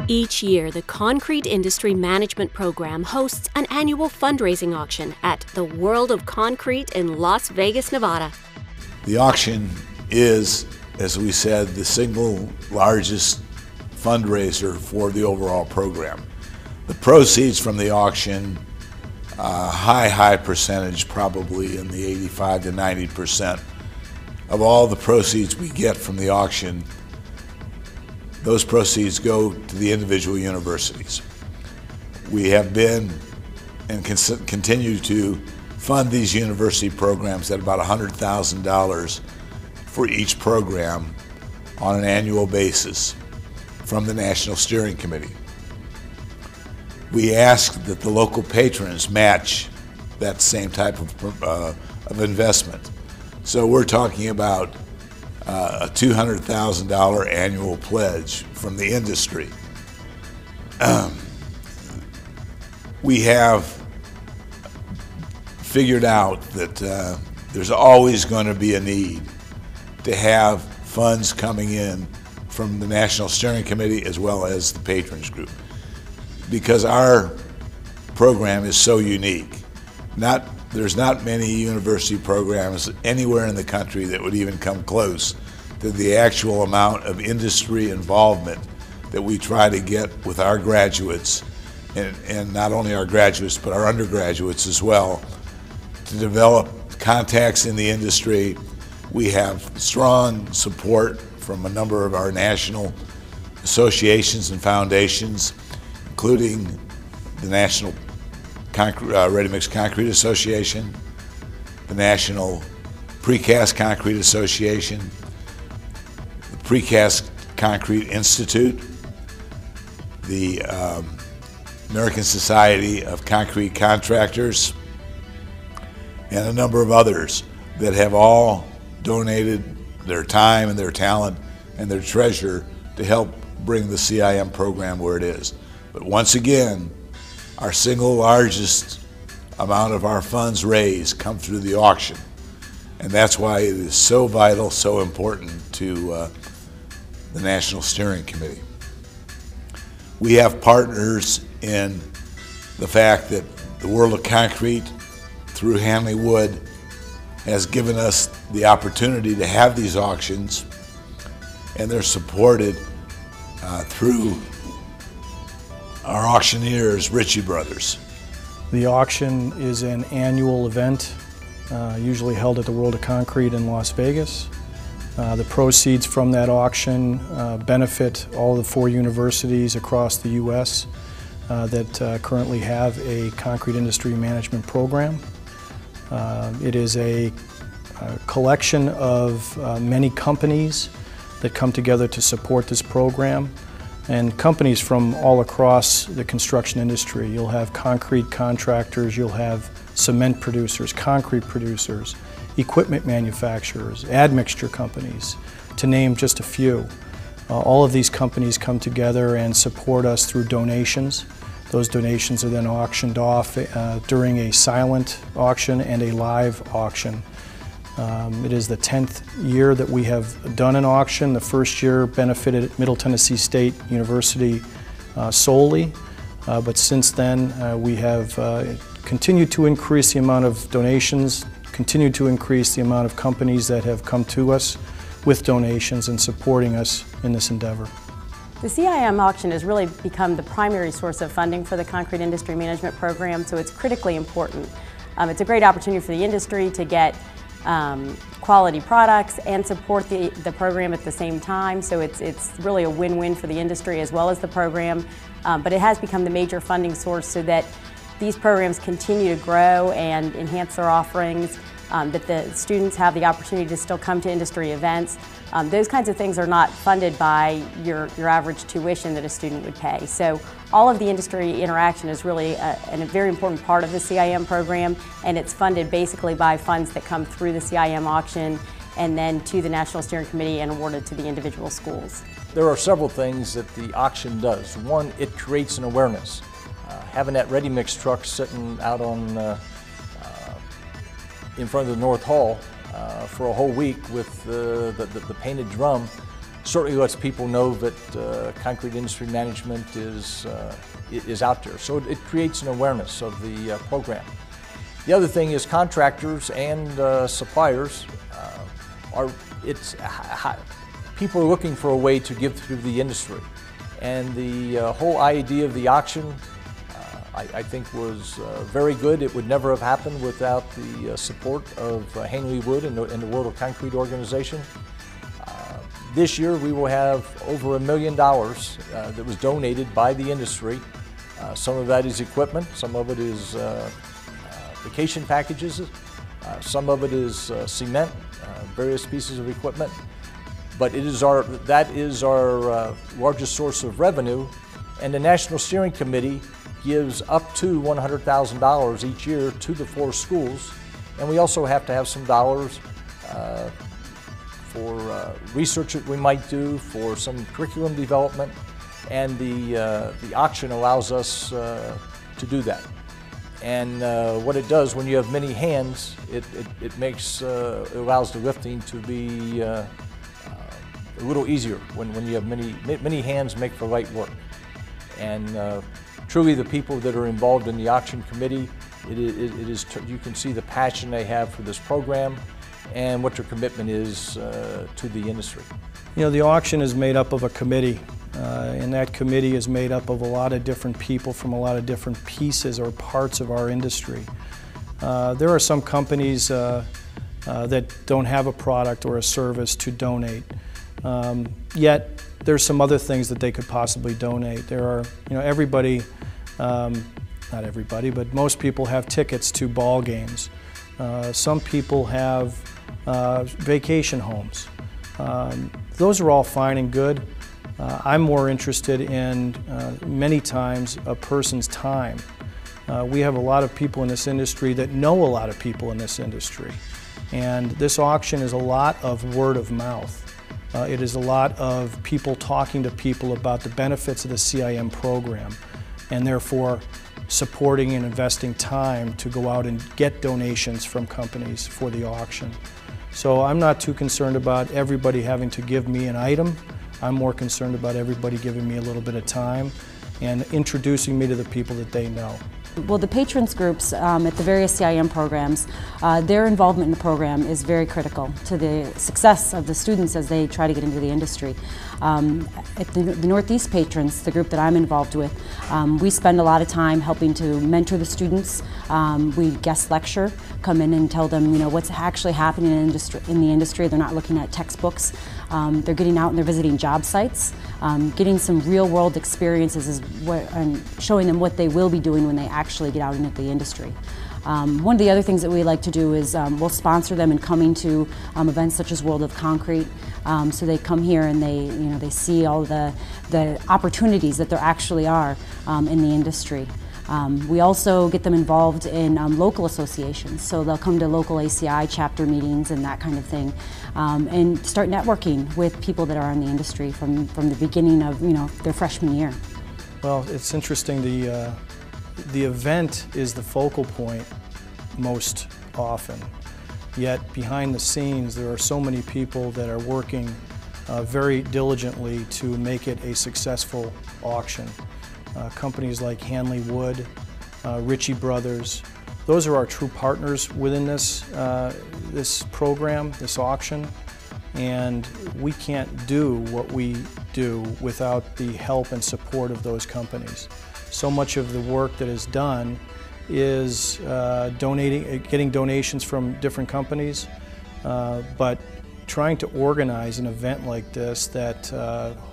Each year, the Concrete Industry Management Program hosts an annual fundraising auction at the World of Concrete in Las Vegas, Nevada. The auction is, as we said, the single largest fundraiser for the overall program. The proceeds from the auction, high percentage, probably in the 85 to 90% of all the proceeds we get from the auction, those proceeds go to the individual universities. We have been and continue to fund these university programs at about $100,000 for each program on an annual basis from the National Steering Committee. We ask that the local patrons match that same type of investment. So we're talking about a $200,000 annual pledge from the industry. We have figured out that there's always going to be a need to have funds coming in from the National Steering Committee as well as the patrons group, because our program is so unique. There's not many university programs anywhere in the country that would even come close to the actual amount of industry involvement that we try to get with our graduates, and not only our graduates but our undergraduates as well, to develop contacts in the industry. We have strong support from a number of our national associations and foundations, including the National Ready-Mix Concrete Association, the National Precast Concrete Association, the Precast Concrete Institute, the American Society of Concrete Contractors, and a number of others that have all donated their time and their talent and their treasure to help bring the CIM program where it is. But once again, our single largest amount of our funds raised come through the auction, and that's why it is so vital, so important to the National Steering Committee. We have partners in the fact that the World of Concrete, through Hanley Wood, has given us the opportunity to have these auctions, and they're supported through our auctioneers, Ritchie Brothers. The auction is an annual event, usually held at the World of Concrete in Las Vegas. The proceeds from that auction benefit all the 4 universities across the U.S. That currently have a concrete industry management program. It is a collection of many companies that come together to support this program, and companies from all across the construction industry. You'll have concrete contractors, you'll have cement producers, concrete producers, equipment manufacturers, admixture companies, to name just a few. All of these companies come together and support us through donations. Those donations are then auctioned off during a silent auction and a live auction. It is the 10th year that we have done an auction. The first year benefited Middle Tennessee State University solely, but since then we have continued to increase the amount of donations, continued to increase the amount of companies that have come to us with donations and supporting us in this endeavor. The CIM auction has really become the primary source of funding for the Concrete Industry Management Program, so it's critically important. It's a great opportunity for the industry to get quality products and support the program at the same time, so it's really a win-win for the industry as well as the program, but it has become the major funding source so that these programs continue to grow and enhance their offerings, that the students have the opportunity to still come to industry events. Those kinds of things are not funded by your average tuition that a student would pay. So all of the industry interaction is really a very important part of the CIM program, and it's funded basically by funds that come through the CIM auction and then to the National Steering Committee and awarded to the individual schools. There are several things that the auction does. One, it creates an awareness. Having that ready-mix truck sitting out on in front of the North Hall for a whole week with the painted drum certainly lets people know that concrete industry management is out there. So it creates an awareness of the program. The other thing is contractors and suppliers people are looking for a way to give through the industry. And the whole idea of the auction I think was very good. It would never have happened without the support of Hanley Wood and the World of Concrete organization. This year we will have over $1 million that was donated by the industry. Some of that is equipment, some of it is vacation packages, some of it is cement, various pieces of equipment. But that is our largest source of revenue, and the National Steering Committee gives up to $100,000 each year to the 4 schools, and we also have to have some dollars for research that we might do, for some curriculum development, and the auction allows us to do that. And what it does, when you have many hands, it allows the lifting to be a little easier. When you have many hands, make for light work. And truly, the people that are involved in the auction committee, you can see the passion they have for this program and what their commitment is to the industry. You know, the auction is made up of a committee, and that committee is made up of a lot of different people from a lot of different pieces or parts of our industry. There are some companies that don't have a product or a service to donate, yet there's some other things that they could possibly donate. There are, you know, everybody, not everybody, but most people have tickets to ball games. Some people have vacation homes. Those are all fine and good. I'm more interested in, many times, a person's time. We have a lot of people in this industry that know a lot of people in this industry. And this auction is a lot of word of mouth. It is a lot of people talking to people about the benefits of the CIM program, and therefore supporting and investing time to go out and get donations from companies for the auction. So I'm not too concerned about everybody having to give me an item. I'm more concerned about everybody giving me a little bit of time and introducing me to the people that they know. Well, the patrons groups at the various CIM programs, their involvement in the program is very critical to the success of the students as they try to get into the industry. At the Northeast patrons, the group that I'm involved with, we spend a lot of time helping to mentor the students. We guest lecture, come in and tell them, you know, what's actually happening in the industry. They're not looking at textbooks. They're getting out and they're visiting job sites, getting some real-world experiences and showing them what they will be doing when they actually get out into the industry. One of the other things that we like to do is we'll sponsor them in coming to events such as World of Concrete. So they come here and they see all the opportunities that there actually are in the industry. We also get them involved in local associations, so they'll come to local ACI chapter meetings and that kind of thing, and start networking with people that are in the industry from the beginning of their freshman year. Well, it's interesting. The event is the focal point most often, yet behind the scenes there are so many people that are working very diligently to make it a successful auction. Companies like Hanley Wood, Ritchie Brothers, those are our true partners within this program, this auction, and we can't do what we do without the help and support of those companies. So much of the work that is done is getting donations from different companies, but trying to organize an event like this that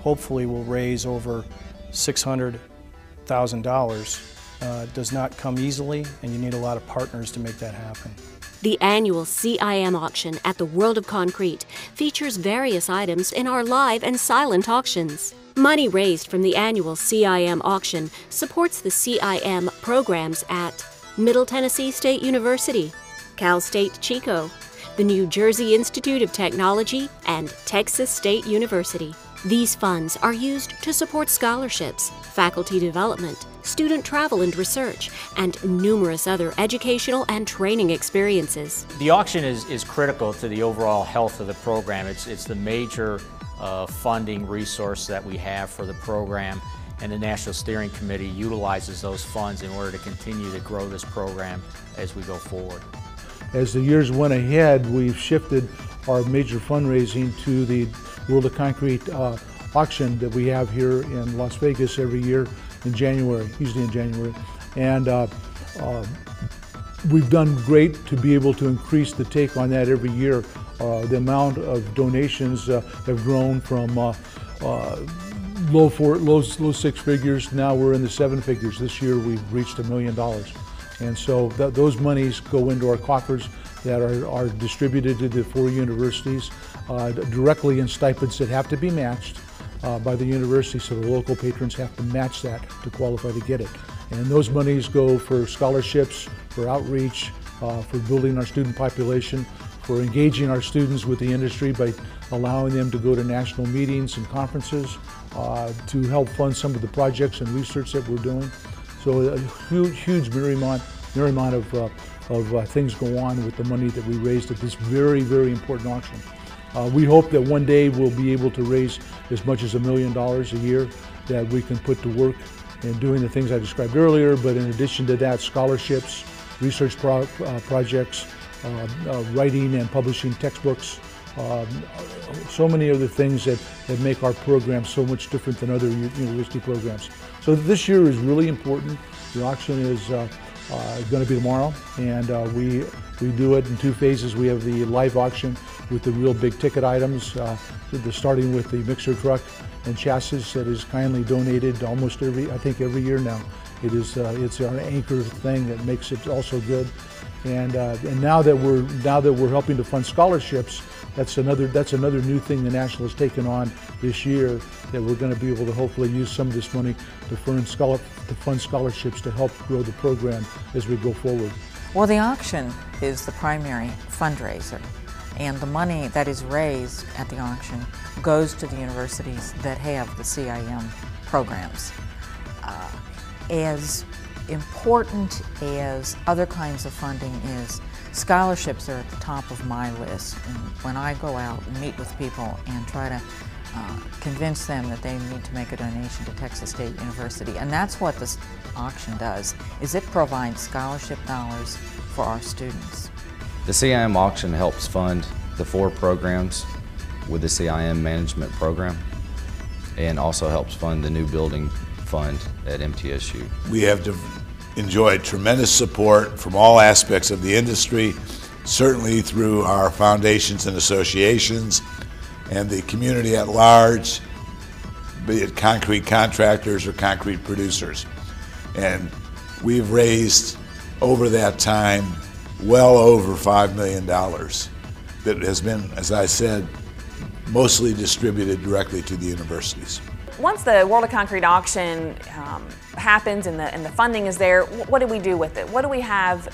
hopefully will raise over $600,000 does not come easily, and you need a lot of partners to make that happen. The annual CIM auction at the World of Concrete features various items in our live and silent auctions. Money raised from the annual CIM auction supports the CIM programs at Middle Tennessee State University, Cal State Chico, the New Jersey Institute of Technology, and Texas State University. These funds are used to support scholarships, faculty development, student travel and research, and numerous other educational and training experiences. The auction is critical to the overall health of the program. It's the major funding resource that we have for the program, and the National Steering Committee utilizes those funds in order to continue to grow this program as we go forward. As the years went ahead, we've shifted our major fundraising to the World of Concrete auction that we have here in Las Vegas every year in January, usually in January. And we've done great to be able to increase the take on that every year. The amount of donations have grown from low six figures. Now we're in the seven figures. This year we've reached $1 million. And so those monies go into our coffers that are distributed to the 4 universities directly in stipends that have to be matched by the university, so the local patrons have to match that to qualify to get it. And those monies go for scholarships, for outreach, for building our student population, for engaging our students with the industry by allowing them to go to national meetings and conferences, to help fund some of the projects and research that we're doing. So a huge myriad of things go on with the money that we raised at this very important auction. We hope that one day we'll be able to raise as much as $1 million a year that we can put to work in doing the things I described earlier, but in addition to that, scholarships, research projects, writing and publishing textbooks, so many other things that make our program so much different than other university programs. So this year is really important. The auction is going to be tomorrow, and we do it in 2 phases. We have the live auction with the real big ticket items, starting with the mixer truck and chassis that is kindly donated almost every year now. It's our anchor thing that makes it also good. And now that we're helping to fund scholarships, that's another new thing the National has taken on this year, that we're going to be able to hopefully use some of this money to fund scholarships to help grow the program as we go forward. Well, the auction is the primary fundraiser, and the money that is raised at the auction goes to the universities that have the CIM programs. As important as other kinds of funding is, scholarships are at the top of my list. And when I go out and meet with people and try to convince them that they need to make a donation to Texas State University, and that's what this auction does, is it provides scholarship dollars for our students. The CIM auction helps fund the 4 programs with the CIM management program, and also helps fund the new building fund at MTSU. We have enjoyed tremendous support from all aspects of the industry, certainly through our foundations and associations and the community at large, be it concrete contractors or concrete producers. And we've raised over that time well over $5 million that has been, as I said, mostly distributed directly to the universities. Once the World of Concrete auction happens and the funding is there, what do we do with it? What do we have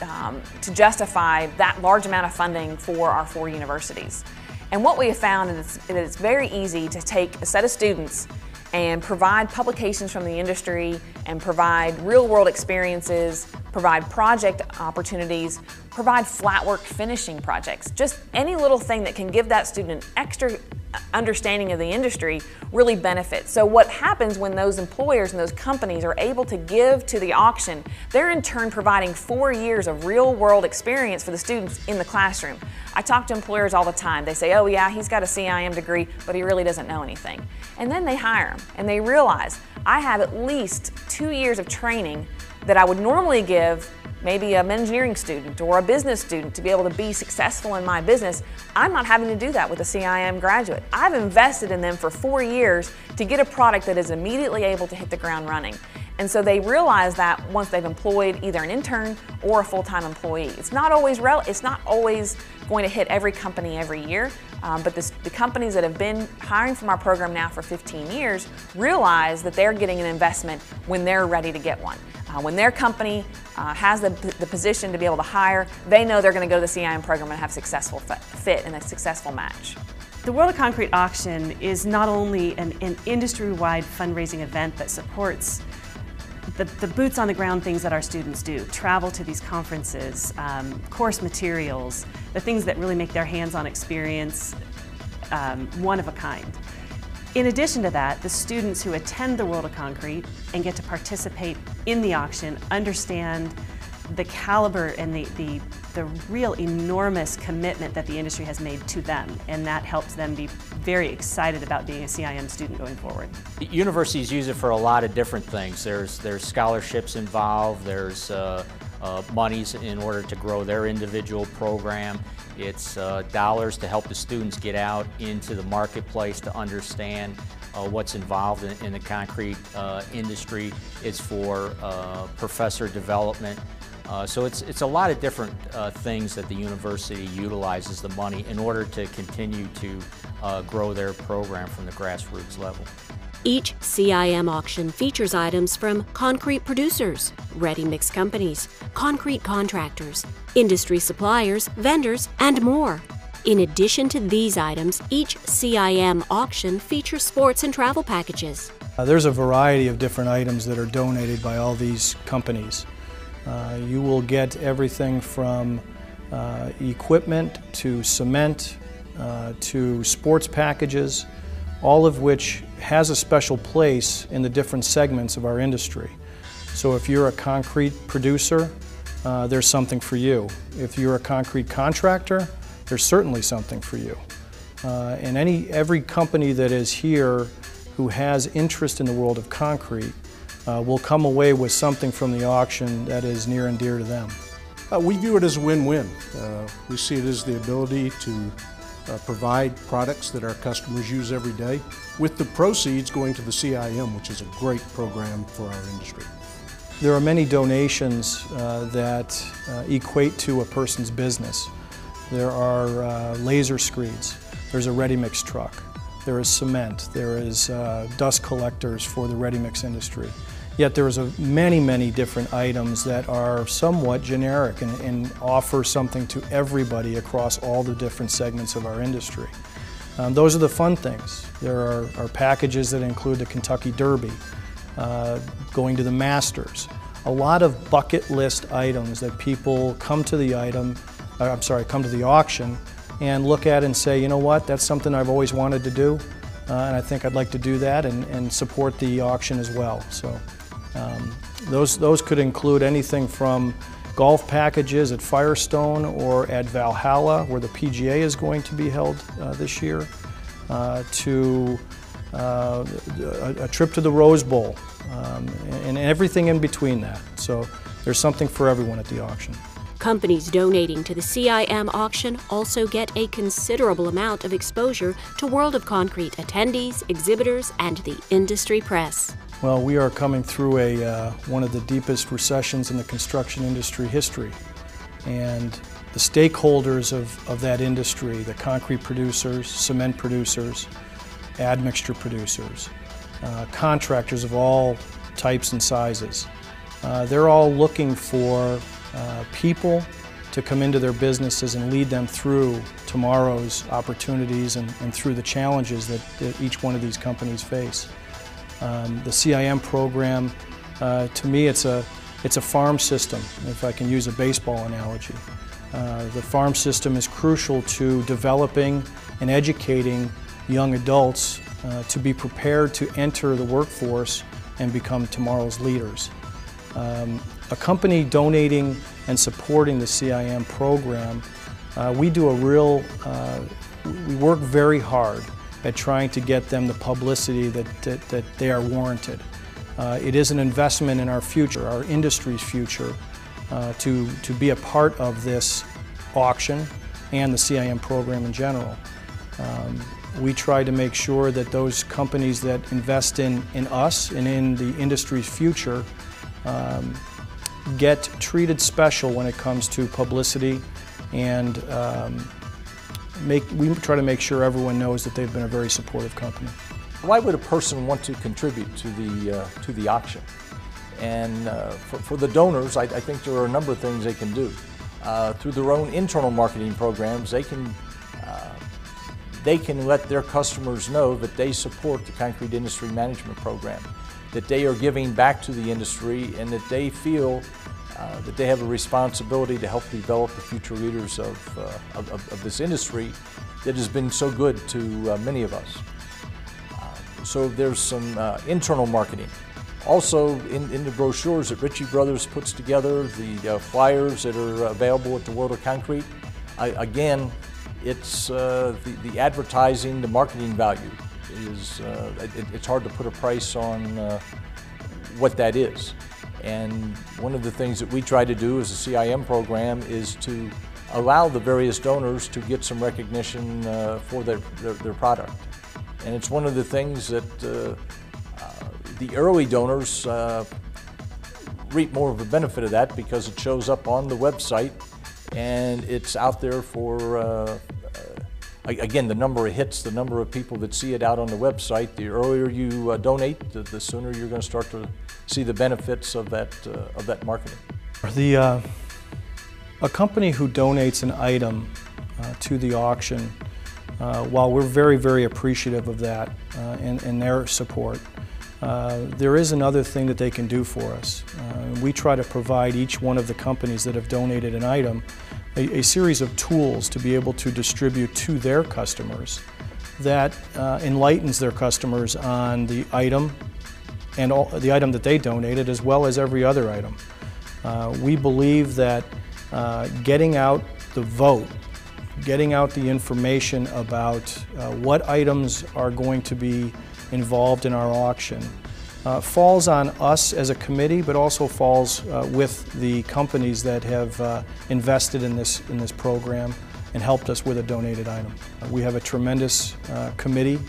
to justify that large amount of funding for our 4 universities? And what we have found is that it's very easy to take a set of students and provide publications from the industry and provide real-world experiences, provide project opportunities, provide flat work finishing projects. Just any little thing that can give that student an extra understanding of the industry really benefits. So what happens when those employers and those companies are able to give to the auction, they're in turn providing 4 years of real-world experience for the students in the classroom. I talk to employers all the time. They say, oh yeah, he's got a CIM degree, but he really doesn't know anything. And then they hire him and they realize, I have at least 2 years of training that I would normally give maybe an engineering student or a business student to be able to be successful in my business. I'm not having to do that with a CIM graduate. I've invested in them for 4 years to get a product that is immediately able to hit the ground running. And so they realize that once they've employed either an intern or a full-time employee. It's not always going to hit every company every year, but the companies that have been hiring from our program now for 15 years realize that they're getting an investment when they're ready to get one. When their company has the position to be able to hire, they know they're going to go to the CIM program and have a successful fit and a successful match. The World of Concrete auction is not only an industry-wide fundraising event that supports the boots on the ground things that our students do, travel to these conferences, course materials, the things that really make their hands-on experience one of a kind. In addition to that, the students who attend the World of Concrete and get to participate in the auction understand the caliber and the real enormous commitment that the industry has made to them, and that helps them be very excited about being a CIM student going forward. Universities use it for a lot of different things. There's scholarships involved, there's monies in order to grow their individual program. It's dollars to help the students get out into the marketplace to understand what's involved in the concrete industry. It's for professor development. So it's a lot of different things that the university utilizes the money in order to continue to grow their program from the grassroots level. Each CIM auction features items from concrete producers, ready-mix companies, concrete contractors, industry suppliers, vendors, and more. In addition to these items, each CIM auction features sports and travel packages. There's a variety of different items that are donated by all these companies. You will get everything from equipment to cement to sports packages, all of which has a special place in the different segments of our industry. So if you're a concrete producer, there's something for you. If you're a concrete contractor, there's certainly something for you. And every company that is here who has interest in the world of concrete will come away with something from the auction that is near and dear to them. We view it as a win-win. We see it as the ability to provide products that our customers use every day, with the proceeds going to the CIM, which is a great program for our industry. There are many donations that equate to a person's business. There are laser screeds, there's a ready-mix truck, there is cement, there is dust collectors for the ready-mix industry. Yet there's many, many different items that are somewhat generic and offer something to everybody across all the different segments of our industry. Those are the fun things. There are packages that include the Kentucky Derby, going to the Masters. A lot of bucket list items that people come to the auction and look at and say, you know what, that's something I've always wanted to do, and I think I'd like to do that and support the auction as well. So. Those could include anything from golf packages at Firestone or at Valhalla, where the PGA is going to be held this year, to a trip to the Rose Bowl, and everything in between that. So there's something for everyone at the auction. Companies donating to the CIM auction also get a considerable amount of exposure to World of Concrete attendees, exhibitors, and the industry press. Well, we are coming through one of the deepest recessions in the construction industry history. And the stakeholders of that industry, the concrete producers, cement producers, admixture producers, contractors of all types and sizes, they're all looking for people to come into their businesses and lead them through tomorrow's opportunities and through the challenges that each one of these companies face. The CIM program, to me, it's a farm system, if I can use a baseball analogy. The farm system is crucial to developing and educating young adults to be prepared to enter the workforce and become tomorrow's leaders. A company donating and supporting the CIM program, we work very hard at trying to get them the publicity that they are warranted. It is an investment in our future, our industry's future, to be a part of this auction and the CIM program in general. We try to make sure that those companies that invest in us and in the industry's future get treated special when it comes to publicity, and we try to make sure everyone knows that they've been a very supportive company. Why would a person want to contribute to the auction? And for the donors, I think there are a number of things they can do. Through their own internal marketing programs, they can let their customers know that they support the Concrete Industry Management Program, that they are giving back to the industry, and that they feel that they have a responsibility to help develop the future leaders of this industry that has been so good to many of us. So there's some internal marketing. Also, in the brochures that Ritchie Brothers puts together, the flyers that are available at the World of Concrete, again, it's the advertising, the marketing value is, it's hard to put a price on what that is. And one of the things that we try to do as a CIM program is to allow the various donors to get some recognition for their product. And it's one of the things that the early donors reap more of a benefit of that because it shows up on the website and it's out there for, again, the number of hits, the number of people that see it out on the website. The earlier you donate, the sooner you're going to start to see the benefits of that marketing. A company who donates an item to the auction, while we're very, very appreciative of that and their support, there is another thing that they can do for us. We try to provide each one of the companies that have donated an item a series of tools to be able to distribute to their customers that enlightens their customers on the item and the item that they donated, as well as every other item. We believe that getting out the vote, getting out the information about what items are going to be involved in our auction falls on us as a committee, but also falls with the companies that have invested in this program and helped us with a donated item. We have a tremendous committee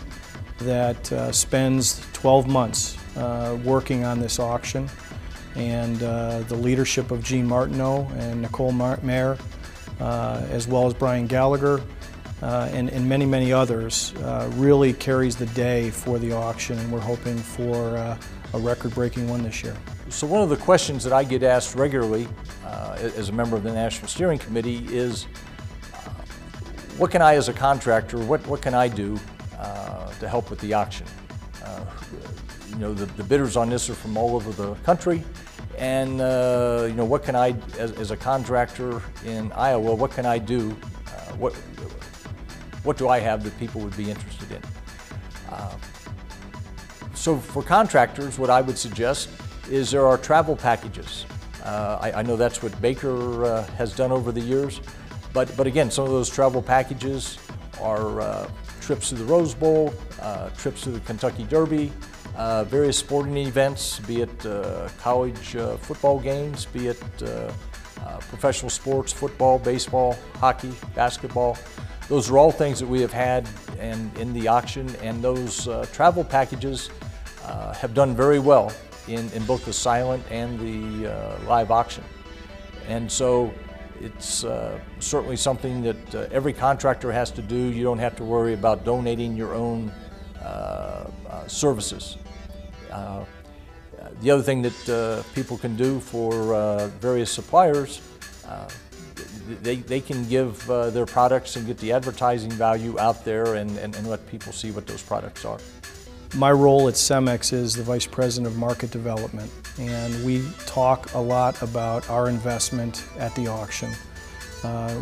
that spends 12 months working on this auction, and the leadership of Gene Martineau and Nicole Mayer, as well as Brian Gallagher, and many, many others, really carries the day for the auction, and we're hoping for a record-breaking one this year. So one of the questions that I get asked regularly as a member of the National Steering Committee is, what can I as a contractor, what can I do to help with the auction? You know, the bidders on this are from all over the country, and you know, what can I, as a contractor in Iowa, what can I do? What do I have that people would be interested in? So for contractors, what I would suggest is there are travel packages. I know that's what Baker has done over the years, but again, some of those travel packages are trips to the Rose Bowl, trips to the Kentucky Derby, various sporting events, be it college football games, be it professional sports, football, baseball, hockey, basketball. Those are all things that we have had in the auction, and those travel packages have done very well in both the silent and the live auction. And so it's certainly something that every contractor has to do. You don't have to worry about donating your own services. The other thing that people can do for various suppliers, they can give their products and get the advertising value out there and let people see what those products are. My role at CEMEX is the Vice President of Market Development, and we talk a lot about our investment at the auction.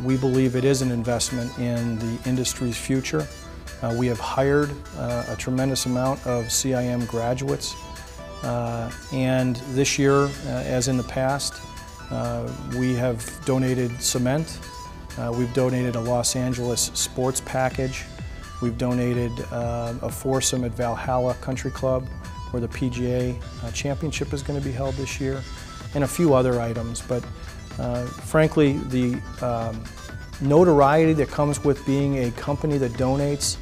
We believe it is an investment in the industry's future. We have hired a tremendous amount of CIM graduates, and this year, as in the past, we have donated cement, we've donated a Los Angeles sports package, we've donated a foursome at Valhalla Country Club, where the PGA Championship is going to be held this year, and a few other items. But frankly, the notoriety that comes with being a company that donates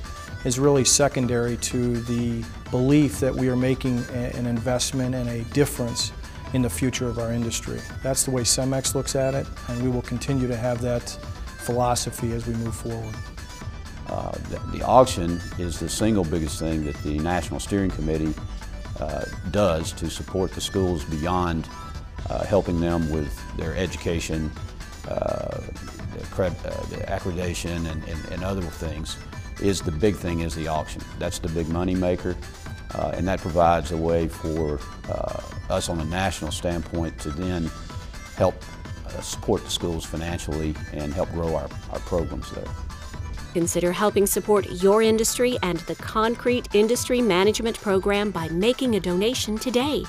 is really secondary to the belief that we are making an investment and a difference in the future of our industry. That's the way CEMEX looks at it, and we will continue to have that philosophy as we move forward. The auction is the single biggest thing that the National Steering Committee does to support the schools beyond helping them with their education, the accreditation, and other things. The big thing is the auction. That's the big money maker, and that provides a way for us on a national standpoint to then help support the schools financially and help grow our programs there. Consider helping support your industry and the Concrete Industry Management Program by making a donation today.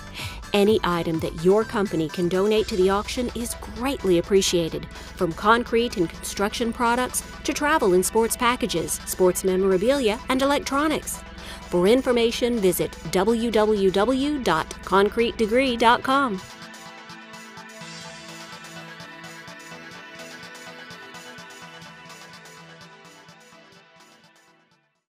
Any item that your company can donate to the auction is greatly appreciated, from concrete and construction products to travel and sports packages, sports memorabilia, and electronics. For information, visit www.concretedegree.com.